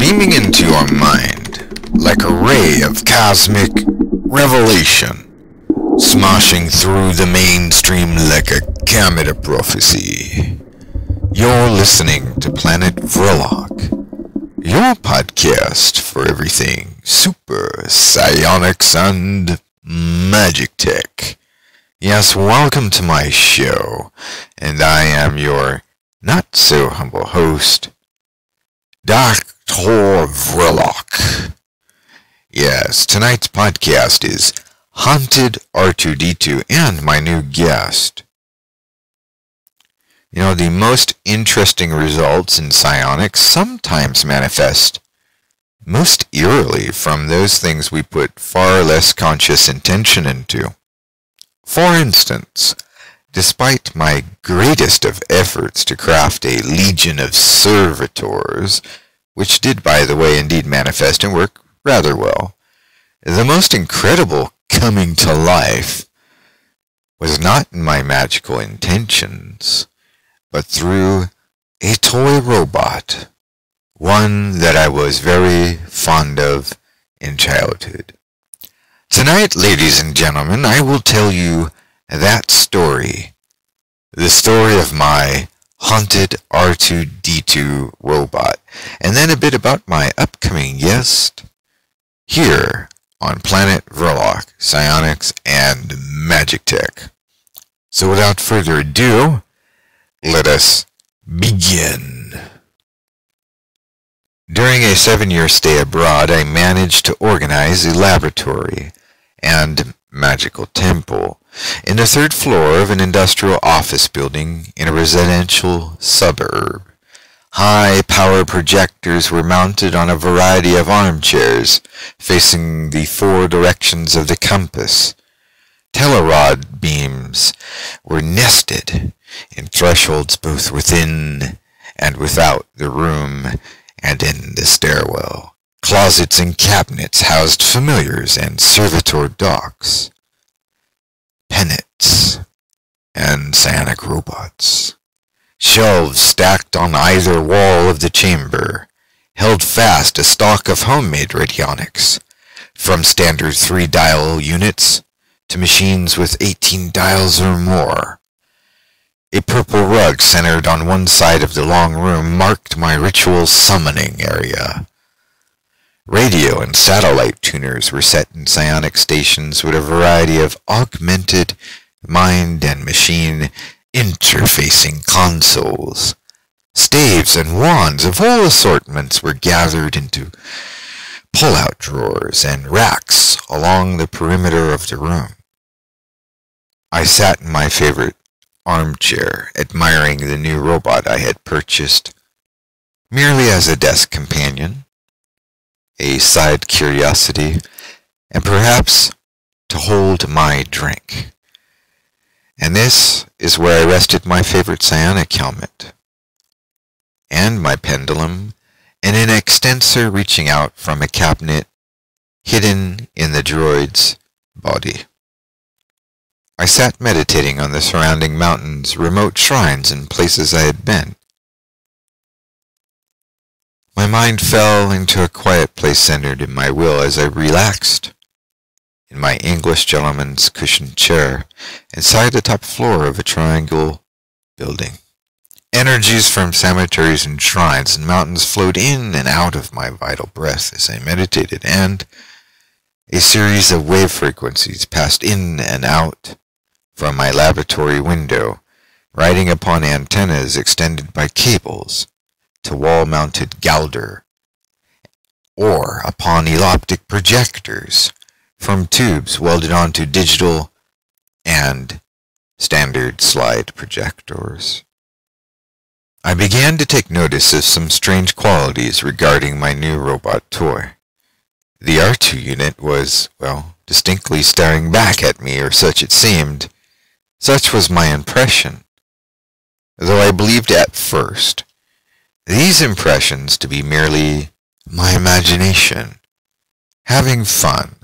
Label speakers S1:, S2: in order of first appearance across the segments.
S1: beaming into your mind like a ray of cosmic revelation, smashing through the mainstream like a comet of prophecy. You're listening to Planet Vrilock, your podcast for everything super, psionics, and magic tech. Yes, welcome to my show, and I am your not-so-humble host, Dr. Vrilock. Yes, tonight's podcast is Haunted R2-D2 and my new guest. You know, the most interesting results in psionics sometimes manifest most eerily from those things we put far less conscious intention into. For instance, despite my greatest of efforts to craft a legion of servitors, which did, by the way, indeed manifest and work rather well, the most incredible coming to life was not in my magical intentions, but through a toy robot, one that I was very fond of in childhood. Tonight, ladies and gentlemen, I will tell you that story, the story of my haunted R2-D2 robot, and then a bit about my upcoming guest here on Planet Vrilock, Psionics, and Magic Tech. So without further ado, let us begin. During a 7-year stay abroad, I managed to organize a laboratory and magical temple in the third floor of an industrial office building in a residential suburb. High-power projectors were mounted on a variety of armchairs facing the 4 directions of the compass. Telerod beams were nested in thresholds both within and without the room and in the stairwell. Closets and cabinets housed familiars and servitor docks, penates, and psionic robots. Shelves stacked on either wall of the chamber held fast a stock of homemade radionics, from standard 3-dial units to machines with 18 dials or more. A purple rug centered on one side of the long room marked my ritual summoning area. Radio and satellite tuners were set in psionic stations with a variety of augmented mind and machine interfacing consoles. Staves and wands of all assortments were gathered into pull-out drawers and racks along the perimeter of the room. I sat in my favorite armchair, admiring the new robot I had purchased merely as a desk companion, a side curiosity, and perhaps to hold my drink. And this is where I rested my favorite psionic helmet, and my pendulum, and an extensor reaching out from a cabinet hidden in the droid's body. I sat meditating on the surrounding mountains, remote shrines, and places I had been. My mind fell into a quiet place centered in my will as I relaxed in my English gentleman's cushioned chair inside the top floor of a triangle building. Energies from cemeteries and shrines and mountains flowed in and out of my vital breath as I meditated, and a series of wave frequencies passed in and out from my laboratory window, riding upon antennas extended by cables to wall-mounted galder, or upon eloptic projectors from tubes welded onto digital and standard slide projectors. I began to take notice of some strange qualities regarding my new robot toy. The R2 unit was, well, distinctly staring back at me, or such it seemed. Such was my impression, though I believed at first these impressions to be merely my imagination, having fun.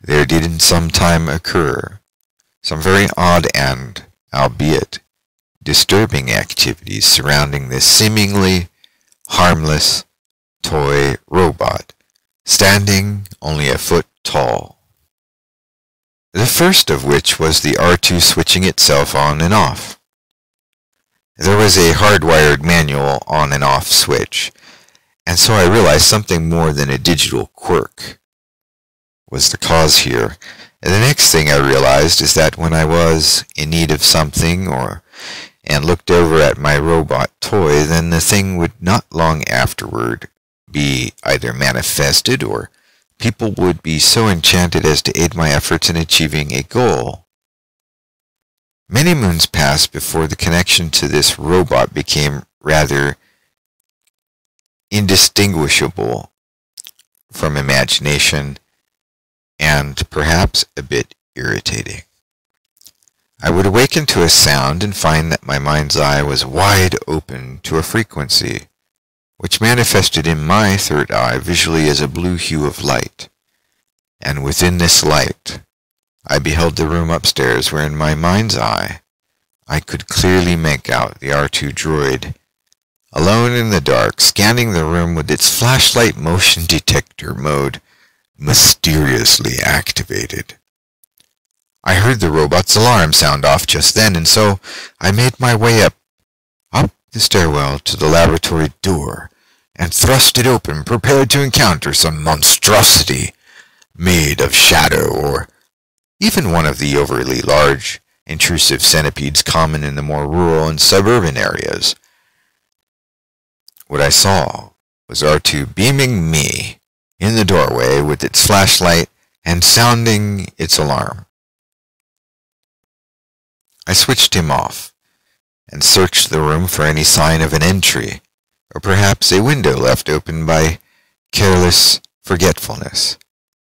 S1: There did in some time occur some very odd and, albeit, disturbing activities surrounding this seemingly harmless toy robot, standing only a foot tall. The first of which was the R2 switching itself on and off. There was a hardwired manual on and off switch, and so I realized something more than a digital quirk was the cause here. And the next thing I realized is that when I was in need of something and looked over at my robot toy, then the thing would not long afterward be either manifested or people would be so enchanted as to aid my efforts in achieving a goal. Many moons passed before the connection to this robot became rather indistinguishable from imagination and perhaps a bit irritating. I would awaken to a sound and find that my mind's eye was wide open to a frequency, which manifested in my third eye visually as a blue hue of light. And within this light, I beheld the room upstairs where in my mind's eye I could clearly make out the R2 droid, alone in the dark, scanning the room with its flashlight motion detector mode mysteriously activated. I heard the robot's alarm sound off just then, and so I made my way up the stairwell to the laboratory door and thrust it open, prepared to encounter some monstrosity made of shadow, or even one of the overly large, intrusive centipedes common in the more rural and suburban areas. What I saw was R2 beaming me in the doorway with its flashlight and sounding its alarm. I switched him off and searched the room for any sign of an entry, or perhaps a window left open by careless forgetfulness.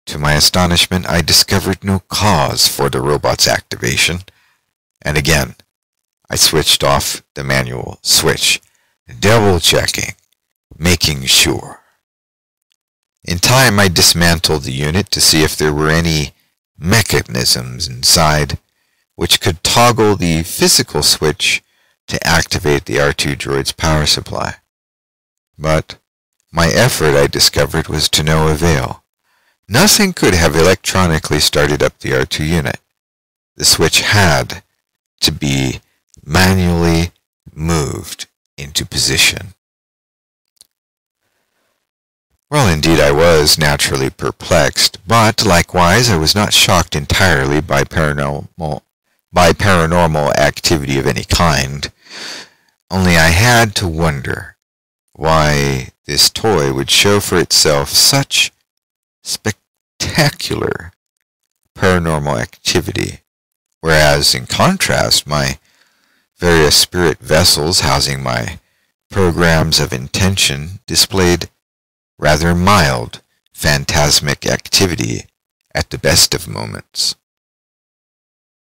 S1: To my astonishment, I discovered no cause for the robot's activation, and again I switched off the manual switch, double-checking, making sure. In time, I dismantled the unit to see if there were any mechanisms inside which could toggle the physical switch to activate the R2 droid's power supply. But my effort, I discovered, was to no avail. Nothing could have electronically started up the R2 unit. The switch had to be manually moved into position. Well, indeed, I was naturally perplexed, but likewise I was not shocked entirely by paranormal activity of any kind. Only I had to wonder why this toy would show for itself such spectacular paranormal activity, whereas in contrast my various spirit vessels housing my programs of intention displayed rather mild phantasmic activity at the best of moments.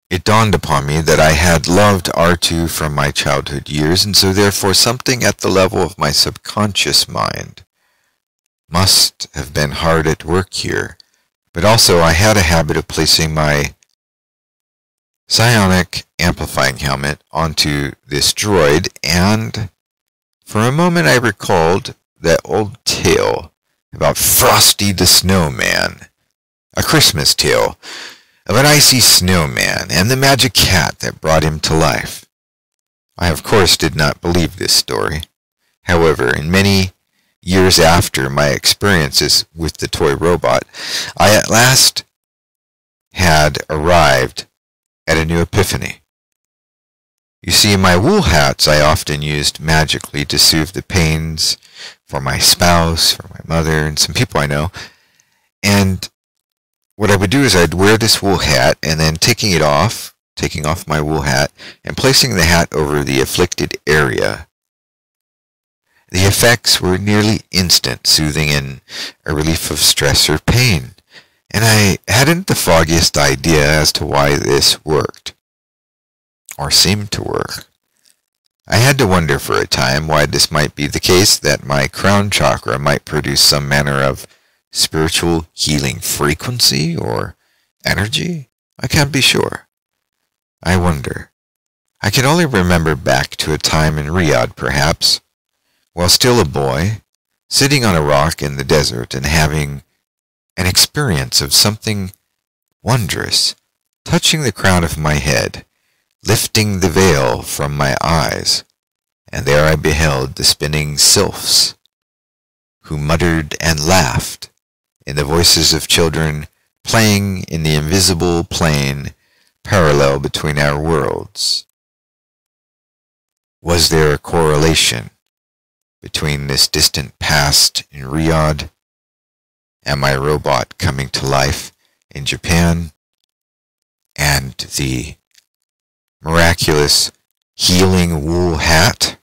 S1: It dawned upon me that I had loved R2 from my childhood years, and so therefore something at the level of my subconscious mind must have been hard at work here. But also I had a habit of placing my psionic amplifying helmet onto this droid, and for a moment I recalled that old tale about Frosty the Snowman, a Christmas tale of an icy snowman and the magic cat that brought him to life. I, of course, did not believe this story. However, in many years after my experiences with the toy robot, I at last had arrived at a new epiphany. You see, my wool hats I often used magically to soothe the pains for my spouse, for my mother, and some people I know. And what I would do is I'd wear this wool hat, and then taking off my wool hat, and placing the hat over the afflicted area. The effects were nearly instant, soothing and a relief of stress or pain, and I hadn't the foggiest idea as to why this worked, or seemed to work. I had to wonder for a time why this might be the case, that my crown chakra might produce some manner of spiritual healing frequency or energy. I can't be sure. I wonder. I can only remember back to a time in Riyadh, perhaps, while still a boy, sitting on a rock in the desert and having an experience of something wondrous, touching the crown of my head, lifting the veil from my eyes, and there I beheld the spinning sylphs, who muttered and laughed in the voices of children playing in the invisible plane parallel between our worlds. Was there a correlation between this distant past in Riyadh and my robot coming to life in Japan and the miraculous healing wool hat?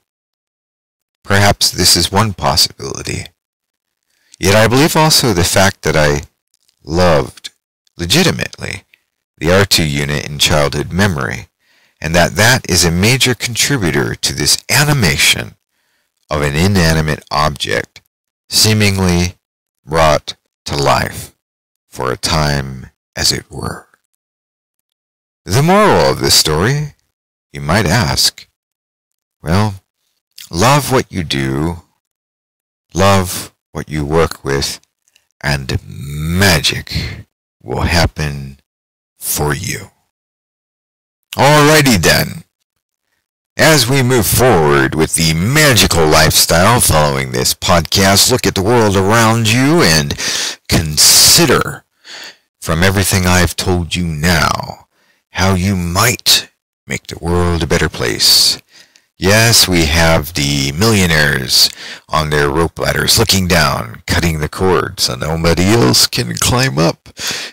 S1: Perhaps this is one possibility. Yet I believe also the fact that I loved, legitimately, the R2 unit in childhood memory, and that is a major contributor to this animation of an inanimate object seemingly brought to life for a time, as it were. The moral of this story, you might ask, well, love what you do, love what you work with, and magic will happen for you. Alrighty then. As we move forward with the magical lifestyle following this podcast, look at the world around you and consider, from everything I've told you now, how you might make the world a better place. Yes, we have the millionaires on their rope ladders looking down, cutting the cord so nobody else can climb up.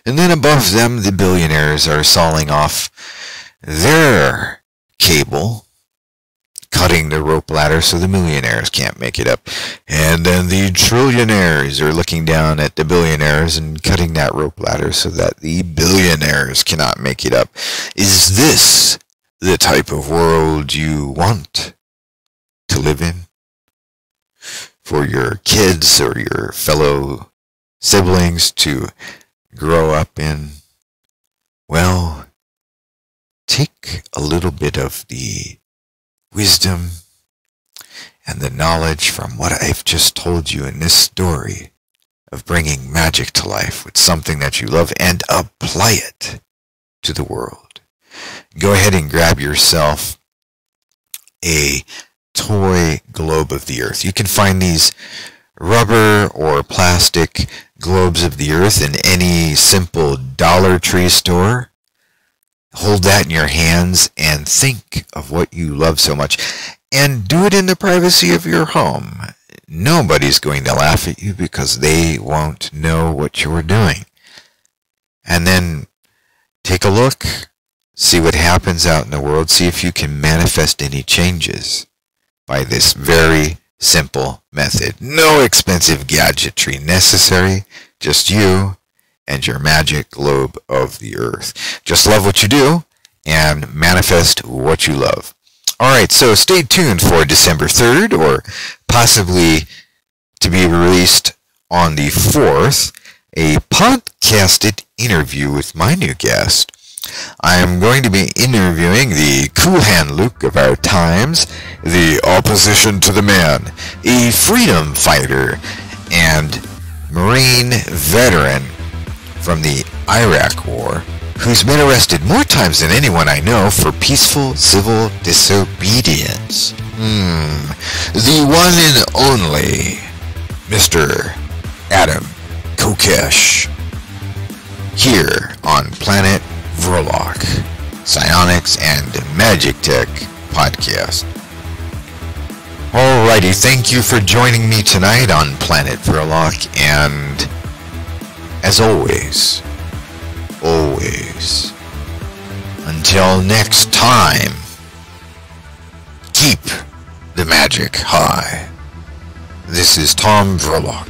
S1: And then above them, the billionaires are sawing off their cable, cutting the rope ladder so the millionaires can't make it up. And then the trillionaires are looking down at the billionaires and cutting that rope ladder so that the billionaires cannot make it up. Is this the type of world you want to live in? For your kids or your fellow siblings to grow up in? Well, take a little bit of the wisdom and the knowledge from what I've just told you in this story of bringing magic to life with something that you love and apply it to the world. Go ahead and grab yourself a toy globe of the earth. You can find these rubber or plastic globes of the earth in any simple Dollar Tree store. Hold that in your hands and think of what you love so much, and do it in the privacy of your home. Nobody's going to laugh at you because they won't know what you're doing. And then take a look, see what happens out in the world, see if you can manifest any changes by this very simple method. No expensive gadgetry necessary, just you and your magic globe of the earth. Just love what you do and manifest what you love. Alright, so stay tuned for December 3rd, or possibly to be released on the 4th, a podcasted interview with my new guest. I am going to be interviewing the cool hand Luke of our times, the opposition to the man, a freedom fighter and Marine veteran from the Iraq War, who's been arrested more times than anyone I know for peaceful civil disobedience. The one and only Mr. Adam Kokesh, here on Planet Vrilock, Psionics and Magic Tech podcast. Alrighty, thank you for joining me tonight on Planet Vrilock, and as always, until next time, keep the magic high. This is Tom Vrilock,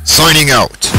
S1: signing out.